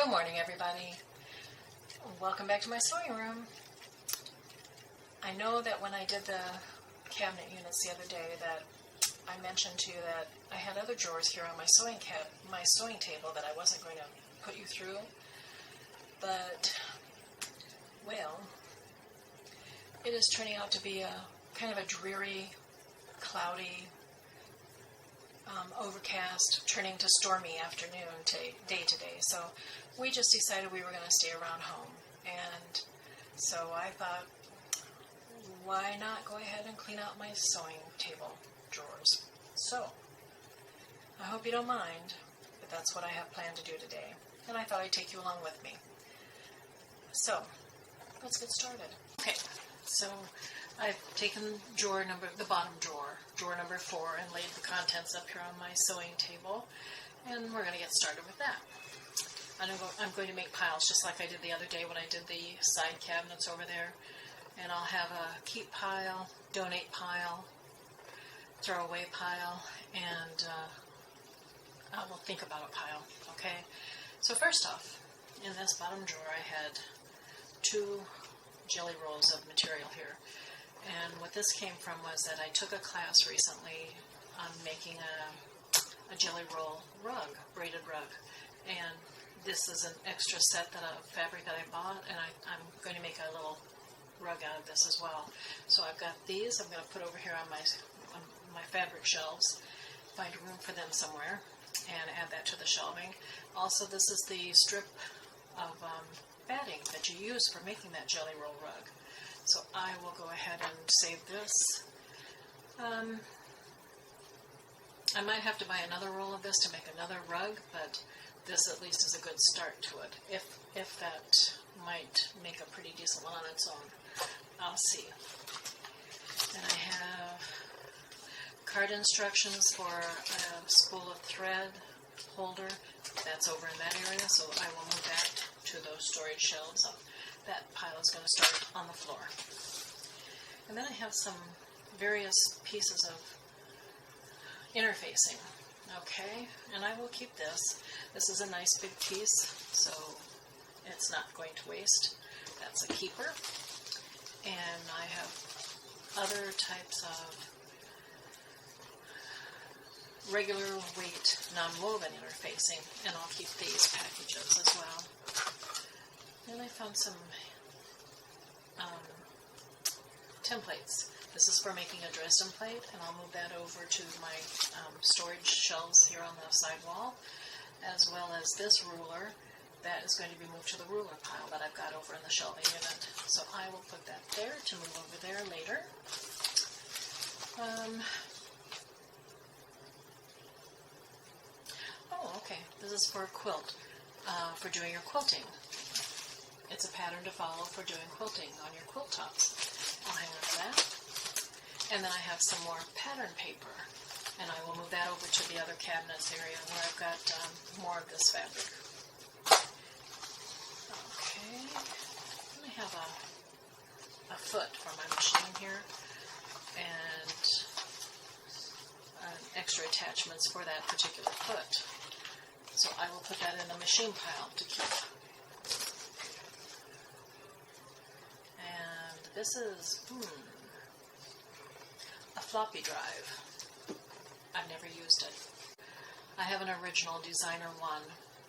Good morning, everybody. Welcome back to my sewing room. I know that when I did the cabinet units the other day that I mentioned to you that I had other drawers here on my sewing table that I wasn't going to put you through, but, well, it is turning out to be a kind of a dreary, cloudy, overcast, turning to stormy afternoon day today. So we just decided we were going to stay around home. And so I thought, why not go ahead and clean out my sewing table drawers? So I hope you don't mind, but that's what I have planned to do today. And I thought I'd take you along with me. So let's get started. Okay, so I've taken the bottom drawer number 4, and laid the contents up here on my sewing table, and we're going to get started with that. I'm going to make piles just like I did the other day when I did the side cabinets over there, and I'll have a keep pile, donate pile, throw away pile, and I will think about a pile, okay? So first off, in this bottom drawer I had 2 jelly rolls of material here. And what this came from was that I took a class recently on making a jelly roll rug, braided rug. And this is an extra set of fabric that I bought, and I'm going to make a little rug out of this as well. So I've got these I'm going to put over here on my fabric shelves, find a room for them somewhere, and add that to the shelving. Also, this is the strip of batting that you use for making that jelly roll rug. So I will go ahead and save this. I might have to buy another roll of this to make another rug, but this at least is a good start to it. If that might make a pretty decent one on its own. I'll see. Then I have card instructions for a spool of thread holder. That's over in that area, so I will move that to those storage shelves. That pile is going to start on the floor. And then I have some various pieces of interfacing. Okay, and I will keep this. This is a nice big piece, so it's not going to waste. That's a keeper. And I have other types of regular weight non-woven interfacing, and I'll keep these packages as well. Then I found some templates. This is for making a Dresden plate, and I'll move that over to my storage shelves here on the side wall, as well as this ruler that is going to be moved to the ruler pile that I've got over in the shelving unit. So I will put that there to move over there later. Okay, this is for a quilt, for doing your quilting. It's a pattern to follow for doing quilting on your quilt tops. I'll hang on to that. And then I have some more pattern paper, and I will move that over to the other cabinets area where I've got more of this fabric. Okay, I have a foot for my machine here, and extra attachments for that particular foot. So I will put that in the machine pile to keep. This is a floppy drive. I've never used it. I have an original designer one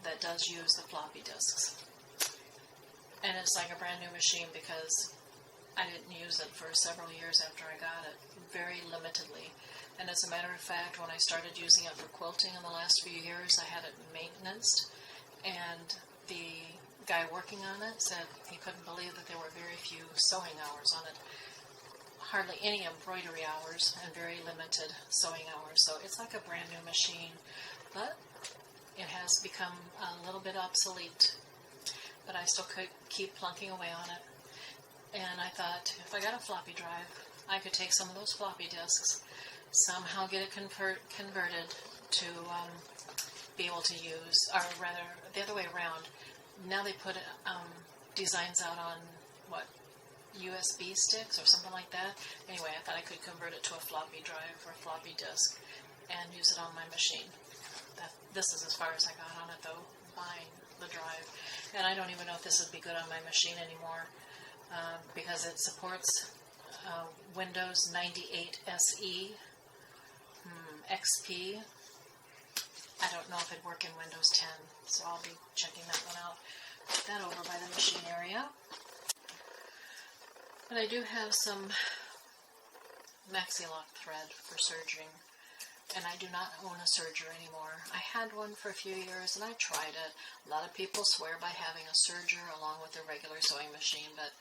that does use the floppy disks. And it's like a brand new machine because I didn't use it for several years after I got it, very limitedly. And as a matter of fact, when I started using it for quilting in the last few years, I had it maintenanced, and the guy working on it said he couldn't believe that there were very few sewing hours on it. Hardly any embroidery hours and very limited sewing hours. So it's like a brand new machine, but it has become a little bit obsolete. But I still could keep plunking away on it. And I thought, if I got a floppy drive, I could take some of those floppy disks, somehow get it converted to be able to use, or rather, the other way around. Now they put designs out on, USB sticks or something like that. Anyway, I thought I could convert it to a floppy drive or a floppy disk and use it on my machine. This is as far as I got on it, though, buying the drive. And I don't even know if this would be good on my machine anymore because it supports Windows 98 SE, XP. I don't know if it'd work in Windows 10, so I'll be checking that one out. Put that over by the machine area. But I do have some Maxi-Lock thread for serging, and I do not own a serger anymore. I had one for a few years, and I tried it. A lot of people swear by having a serger along with their regular sewing machine, but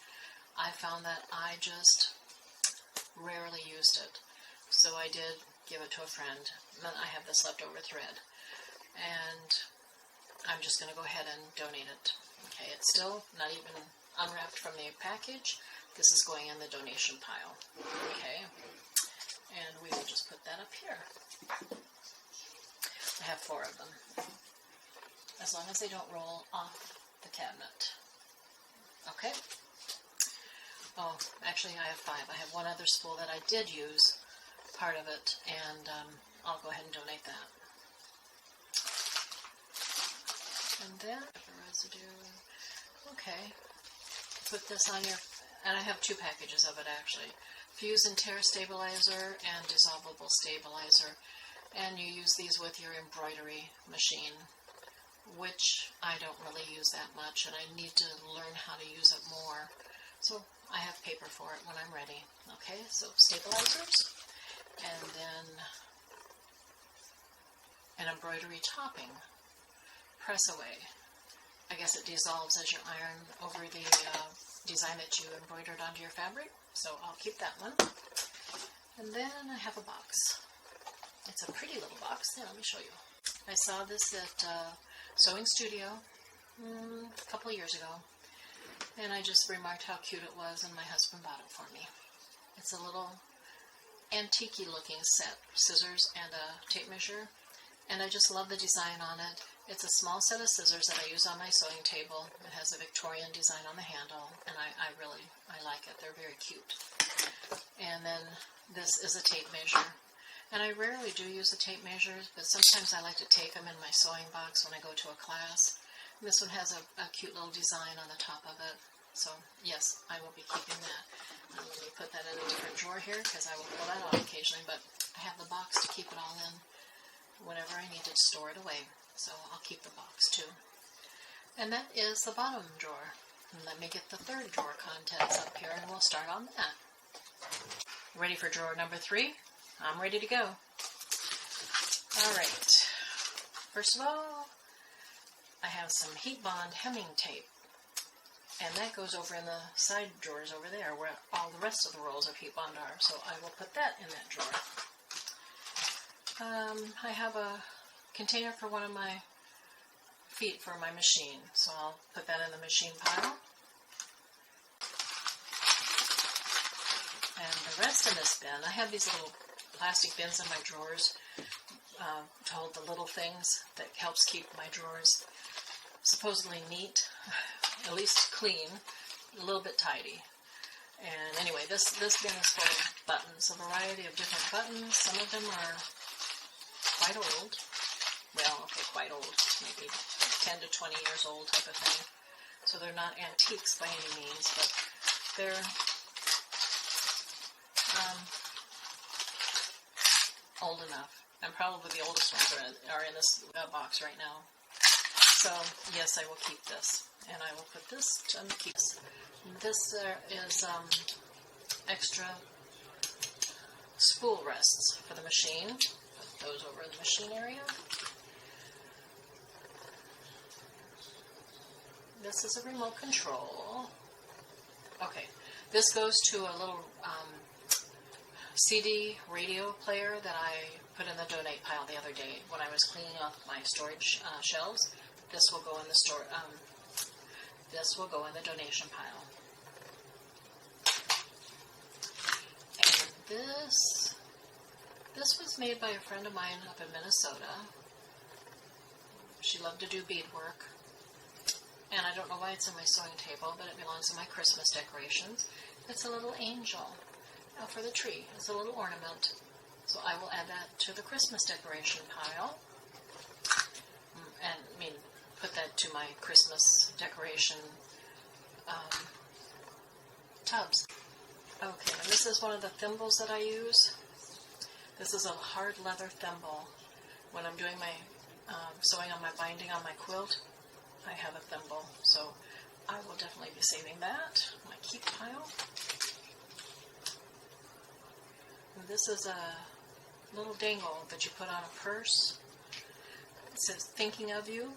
I found that I just rarely used it. So I did give it to a friend, and then I have this leftover thread. And I'm just going to go ahead and donate it. Okay, it's still not even unwrapped from the package. This is going in the donation pile. Okay, and we will just put that up here. I have 4 of them. As long as they don't roll off the cabinet. Okay. Oh, actually I have 5. I have one other spool that I did use, part of it, and I'll go ahead and donate that. And then, residue. Okay. Put this on your, and I have 2 packages of it actually. Fuse and tear stabilizer and dissolvable stabilizer. And you use these with your embroidery machine, which I don't really use that much, and I need to learn how to use it more. So I have paper for it when I'm ready. Okay, so stabilizers, and then an embroidery topping. Press away. I guess it dissolves as you iron over the design that you embroidered onto your fabric, so I'll keep that one. And then I have a box. It's a pretty little box. There, let me show you. I saw this at Sewing Studio a couple of years ago, and I just remarked how cute it was, and my husband bought it for me. It's a little antique-y looking set, scissors and a tape measure, and I just love the design on it. It's a small set of scissors that I use on my sewing table. It has a Victorian design on the handle, and I like it. They're very cute. And then this is a tape measure. And I rarely do use the tape measures, but sometimes I like to take them in my sewing box when I go to a class. And this one has a cute little design on the top of it. So, yes, I will be keeping that. Let me put that in a different drawer here, because I will pull that out occasionally, but I have the box to keep it all in whenever I need to store it away. So I'll keep the box too. And that is the bottom drawer. And let me get the 3rd drawer contents up here, and we'll start on that. Ready for drawer number 3? I'm ready to go. Alright. First of all, I have some heat bond hemming tape. And that goes over in the side drawers over there where all the rest of the rolls of heat bond are. So I will put that in that drawer. I have a container for one of my feet for my machine. So I'll put that in the machine pile. And the rest in this bin, I have these little plastic bins in my drawers to hold the little things that helps keep my drawers supposedly neat, at least clean, a little bit tidy. And anyway, this bin is full of buttons, a variety of different buttons. Some of them are quite old. Well, okay, quite old, maybe 10 to 20 years old type of thing. So they're not antiques by any means, but they're old enough. And probably the oldest ones are in this box right now. So, yes, I will keep this. And I will put this on the keys. This is extra spool rests for the machine. Put those over in the machine area. This is a remote control. Okay, this goes to a little CD radio player that I put in the donate pile the other day when I was cleaning off my storage shelves. This will go in the this will go in the donation pile. And this was made by a friend of mine up in Minnesota. She loved to do beadwork. And I don't know why it's on my sewing table, but it belongs to my Christmas decorations. It's a little angel for the tree. It's a little ornament. So I will add that to the Christmas decoration pile. And, put that to my Christmas decoration tubs. Okay, and this is one of the thimbles that I use. This is a hard leather thimble. When I'm doing my sewing on my binding on my quilt, I have a thimble, so I will definitely be saving that. My keep pile. And this is a little dangle that you put on a purse. It says thinking of you.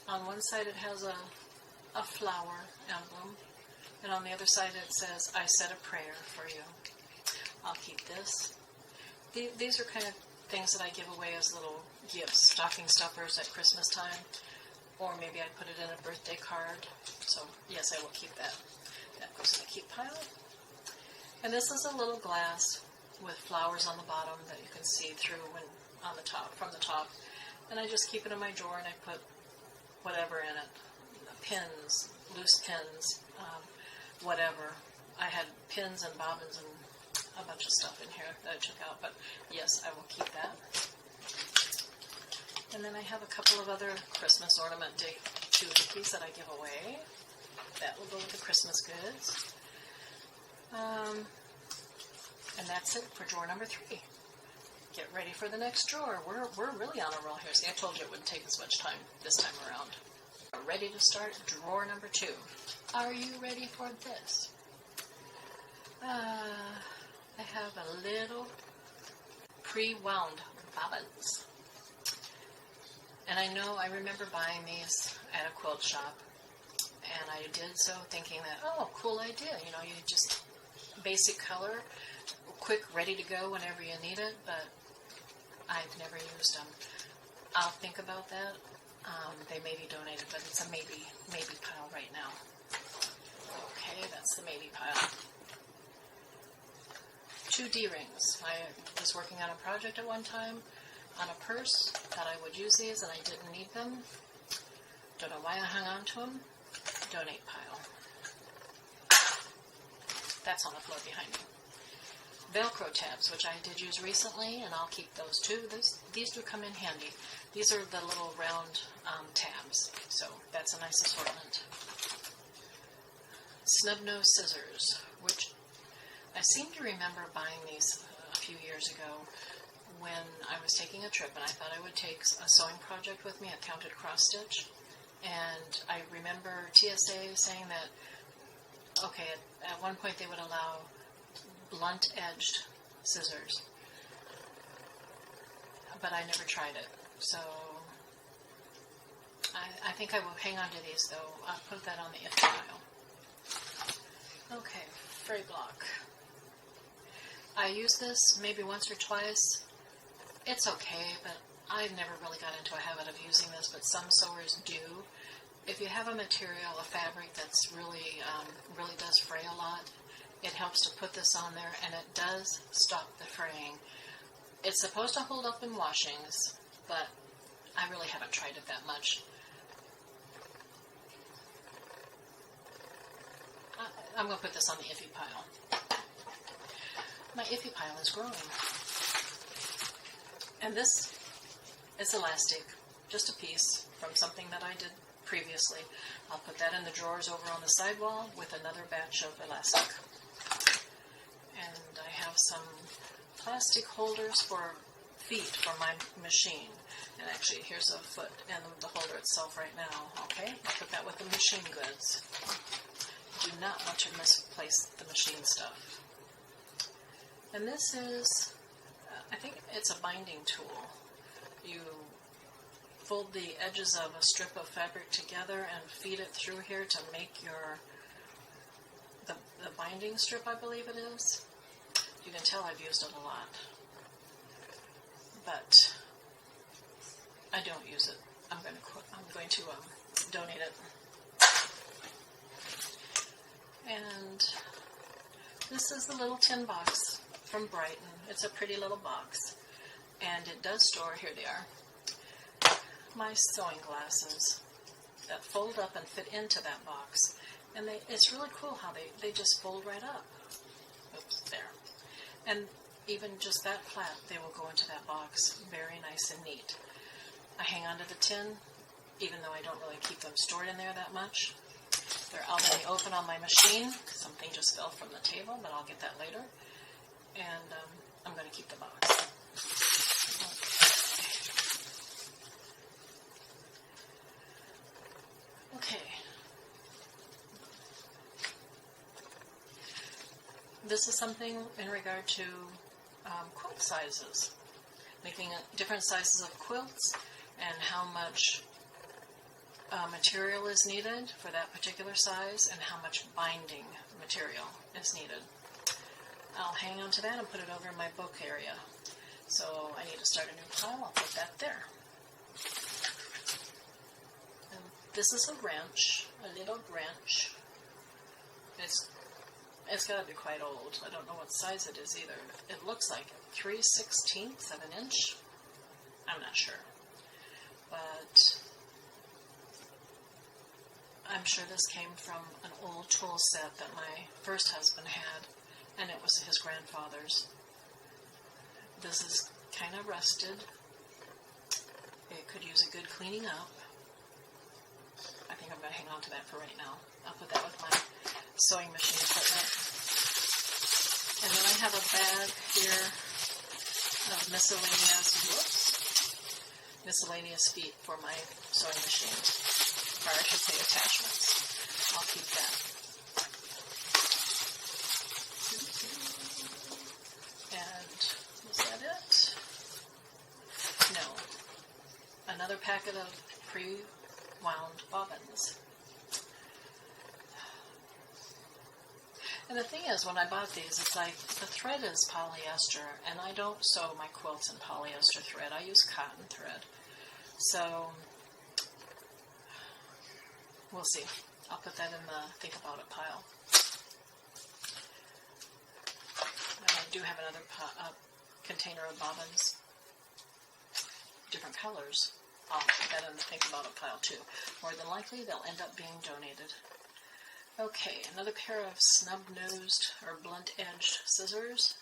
On one side it has a flower emblem, and on the other side it says I said a prayer for you. I'll keep this. These are kind of things that I give away as little gifts, stocking stuffers at Christmas time, or maybe I put it in a birthday card. So yes, I will keep that. That goes in the keep pile. And this is a little glass with flowers on the bottom that you can see through when on the top, from the top. And I just keep it in my drawer and I put whatever in it, pins, loose pins, whatever. I had pins and bobbins and a bunch of stuff in here that I took out, but yes, I will keep that. And then I have a couple of other Christmas ornament doohickeys that I give away. That will go with the Christmas goods. And that's it for drawer number 3. Get ready for the next drawer. We're really on a roll here. See, I told you it wouldn't take as much time this time around. We're ready to start drawer number 2. Are you ready for this? I have a little pre-wound bobbins. And I remember buying these at a quilt shop. And I did so thinking that, oh, cool idea. You just basic color, quick, ready to go whenever you need it, but I've never used them. I'll think about that. They may be donated, but it's a maybe pile right now. Okay, that's the maybe pile. 2 D-rings. I was working on a project at one time on a purse, thought I would use these, and I didn't need them. Don't know why I hung on to them. Donate pile. That's on the floor behind me. Velcro tabs, which I did use recently, and I'll keep those too. These do come in handy. These are the little round tabs, so that's a nice assortment. Snub nose scissors, which I seem to remember buying these a few years ago when I was taking a trip, and I thought I would take a sewing project with me, a counted cross stitch. And I remember TSA saying that, okay, at one point they would allow blunt-edged scissors, but I never tried it. So I think I will hang on to these, though. I'll put that on the if pile. Okay, fray block. I use this maybe once or twice. It's okay, but I've never really got into a habit of using this, but some sewers do. If you have a material, a fabric that's really does fray a lot, it helps to put this on there, and it does stop the fraying. It's supposed to hold up in washings, but I really haven't tried it that much. I'm going to put this on the iffy pile. My iffy pile is growing. And this is elastic, just a piece from something that I did previously. I'll put that in the drawers over on the sidewall with another batch of elastic. And I have some plastic holders for feet for my machine. And actually, here's a foot and the holder itself right now. Okay, I'll put that with the machine goods. Do not want to misplace the machine stuff. And this is, I think it's a binding tool. You fold the edges of a strip of fabric together and feed it through here to make the binding strip, I believe it is. You can tell I've used it a lot. But I don't use it. I'm going to donate it. And this is the little tin box from Brighton. It's a pretty little box. And it does store, here they are, my sewing glasses that fold up and fit into that box. And it's really cool how they just fold right up. Oops, there. And even just that flat, they will go into that box. Very nice and neat. I hang onto the tin even though I don't really keep them stored in there that much. They're out in the open on my machine. Something just fell from the table, but I'll get that later. And I'm going to keep the box. Okay. This is something in regard to quilt sizes. Making different sizes of quilts and how much material is needed for that particular size and how much binding material is needed. I'll hang on to that and put it over in my book area. So I need to start a new pile. I'll put that there. And this is a wrench, a little wrench. It's got to be quite old. I don't know what size it is either. It looks like 3/16 of an inch. I'm not sure. But I'm sure this came from an old tool set that my first husband had, and it was his grandfather's. This is kind of rusted. It could use a good cleaning up. I think I'm going to hang on to that for right now. I'll put that with my sewing machine equipment. And then I have a bag here of miscellaneous feet for my sewing machine. Or I should say attachments. I'll keep that. And is that it? No. Another packet of pre-wound bobbins. And the thing is, when I bought these, it's like the thread is polyester, and I don't sew my quilts in polyester thread. I use cotton thread. So we'll see. I'll put that in the think about it pile. And I do have another container of bobbins, different colors. I'll put that in the think about it pile too. More than likely, they'll end up being donated. Okay, another pair of snub-nosed or blunt-edged scissors.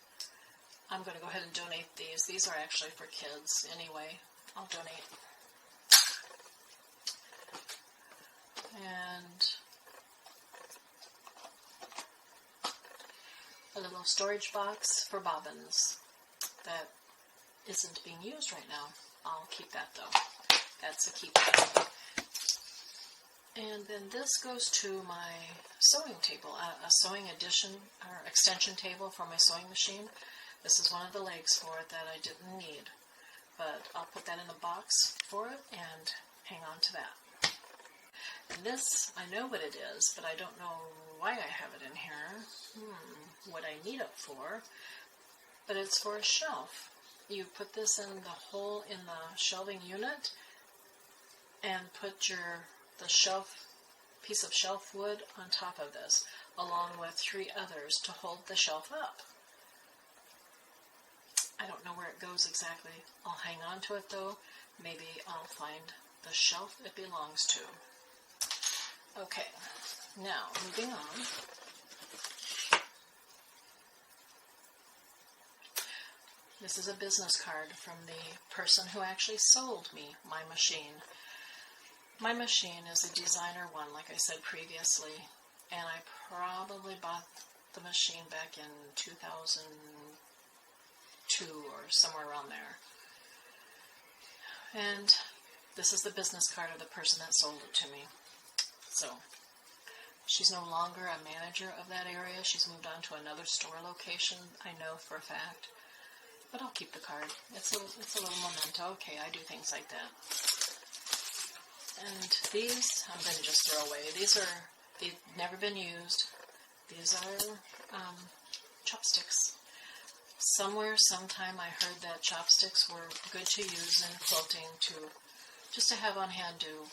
I'm going to go ahead and donate these. These are actually for kids anyway. I'll donate. And a little storage box for bobbins that isn't being used right now. I'll keep that though. That's a keeper. And then this goes to my sewing table, a sewing addition or extension table for my sewing machine. This is one of the legs for it that I didn't need, but I'll put that in the box for it and hang on to that. And this, I know what it is, but I don't know why I have it in here, what I need it for, but it's for a shelf. You put this in the hole in the shelving unit and put the shelf piece of shelf wood on top of this, along with 3 others to hold the shelf up. I don't know where it goes exactly. I'll hang on to it though. Maybe I'll find the shelf it belongs to. Okay, now moving on. This is a business card from the person who actually sold me my machine. My machine is a designer one, like I said previously, and I probably bought the machine back in 2002 or somewhere around there. And this is the business card of the person that sold it to me. So, she's no longer a manager of that area. She's moved on to another store location, I know for a fact. But I'll keep the card. It's a little memento. Okay, I do things like that. And these, I'm going to just throw away. They've never been used. These are chopsticks. Somewhere, sometime, I heard that chopsticks were good to use in quilting, just to have on hand to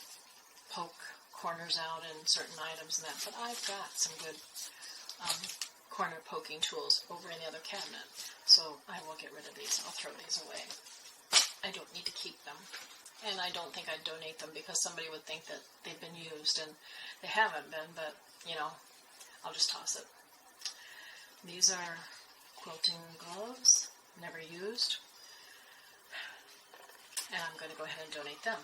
poke corners out in certain items and that. But I've got some good corner poking tools over in the other cabinet, so I will get rid of these. I'll throw these away. I don't need to keep them. And I don't think I'd donate them because somebody would think that they've been used, and they haven't been, but, I'll just toss it. These are quilting gloves, never used, and I'm going to go ahead and donate them.